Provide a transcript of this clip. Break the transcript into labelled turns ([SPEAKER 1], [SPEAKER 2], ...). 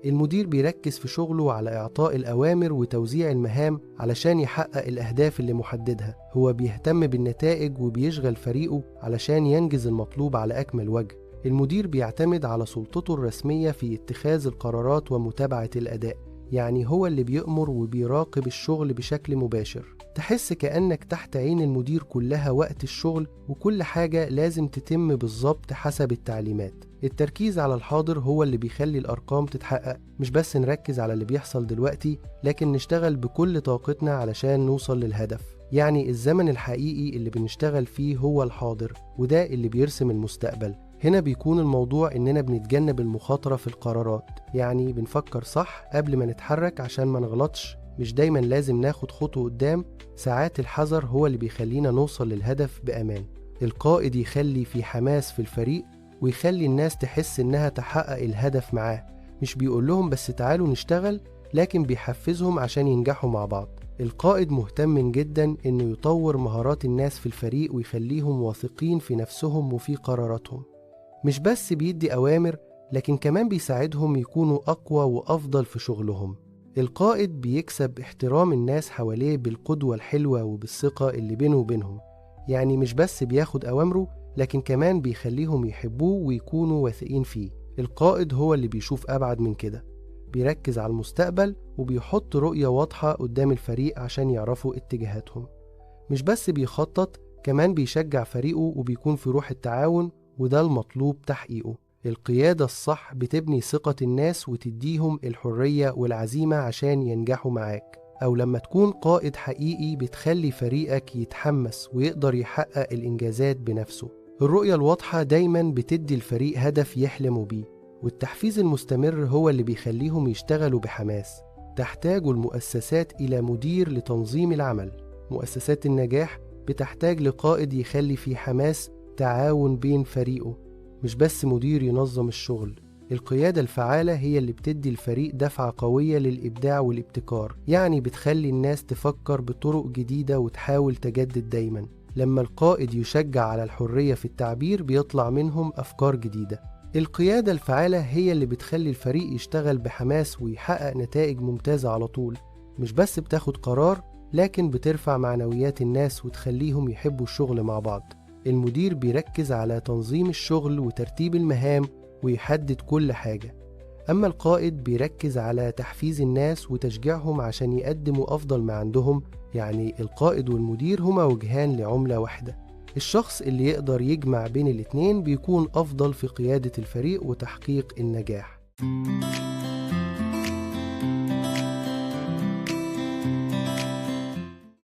[SPEAKER 1] المدير بيركز في شغله على إعطاء الأوامر وتوزيع المهام علشان يحقق الأهداف اللي محددها. هو بيهتم بالنتائج وبيشغل فريقه علشان ينجز المطلوب على أكمل وجه. المدير بيعتمد على سلطته الرسمية في اتخاذ القرارات ومتابعة الأداء، يعني هو اللي بيأمر وبيراقب الشغل بشكل مباشر. تحس كأنك تحت عين المدير كلها وقت الشغل، وكل حاجة لازم تتم بالظبط حسب التعليمات. التركيز على الحاضر هو اللي بيخلي الأرقام تتحقق، مش بس نركز على اللي بيحصل دلوقتي، لكن نشتغل بكل طاقتنا علشان نوصل للهدف. يعني الزمن الحقيقي اللي بنشتغل فيه هو الحاضر، وده اللي بيرسم المستقبل. هنا بيكون الموضوع إننا بنتجنب المخاطرة في القرارات، يعني بنفكر صح قبل ما نتحرك عشان ما نغلطش. مش دايما لازم ناخد خطوة قدام، ساعات الحذر هو اللي بيخلينا نوصل للهدف بأمان. القائد يخلي في حماس في الفريق، ويخلي الناس تحس إنها تحقق الهدف معاه. مش بيقول لهم بس تعالوا نشتغل، لكن بيحفزهم عشان ينجحوا مع بعض. القائد مهتم جدا إنه يطور مهارات الناس في الفريق ويخليهم واثقين في نفسهم وفي قراراتهم. مش بس بيدي أوامر، لكن كمان بيساعدهم يكونوا أقوى وأفضل في شغلهم. القائد بيكسب احترام الناس حواليه بالقدوة الحلوة وبالثقة اللي بينه وبينهم. يعني مش بس بياخد أوامره، لكن كمان بيخليهم يحبوه ويكونوا واثقين فيه. القائد هو اللي بيشوف أبعد من كده، بيركز على المستقبل وبيحط رؤية واضحة قدام الفريق عشان يعرفوا اتجاهاتهم. مش بس بيخطط، كمان بيشجع فريقه وبيكون في روح التعاون، وده المطلوب تحقيقه. القيادة الصح بتبني ثقة الناس وتديهم الحرية والعزيمة عشان ينجحوا معاك. أو لما تكون قائد حقيقي بتخلي فريقك يتحمس ويقدر يحقق الإنجازات بنفسه. الرؤية الواضحة دايما بتدي الفريق هدف يحلموا بيه، والتحفيز المستمر هو اللي بيخليهم يشتغلوا بحماس. تحتاج المؤسسات إلى مدير لتنظيم العمل. مؤسسات النجاح بتحتاج لقائد يخلي في حماس تعاون بين فريقه، مش بس مدير ينظم الشغل. القيادة الفعالة هي اللي بتدي الفريق دفعة قوية للإبداع والابتكار، يعني بتخلي الناس تفكر بطرق جديدة وتحاول تجدد دايما. لما القائد يشجع على الحرية في التعبير بيطلع منهم أفكار جديدة. القيادة الفعالة هي اللي بتخلي الفريق يشتغل بحماس ويحقق نتائج ممتازة على طول. مش بس بتاخد قرار، لكن بترفع معنويات الناس وتخليهم يحبوا الشغل مع بعض. المدير بيركز على تنظيم الشغل وترتيب المهام ويحدد كل حاجة، أما القائد بيركز على تحفيز الناس وتشجيعهم عشان يقدموا أفضل ما عندهم. يعني القائد والمدير هما وجهان لعملة واحدة. الشخص اللي يقدر يجمع بين الاتنين بيكون أفضل في قيادة الفريق وتحقيق النجاح.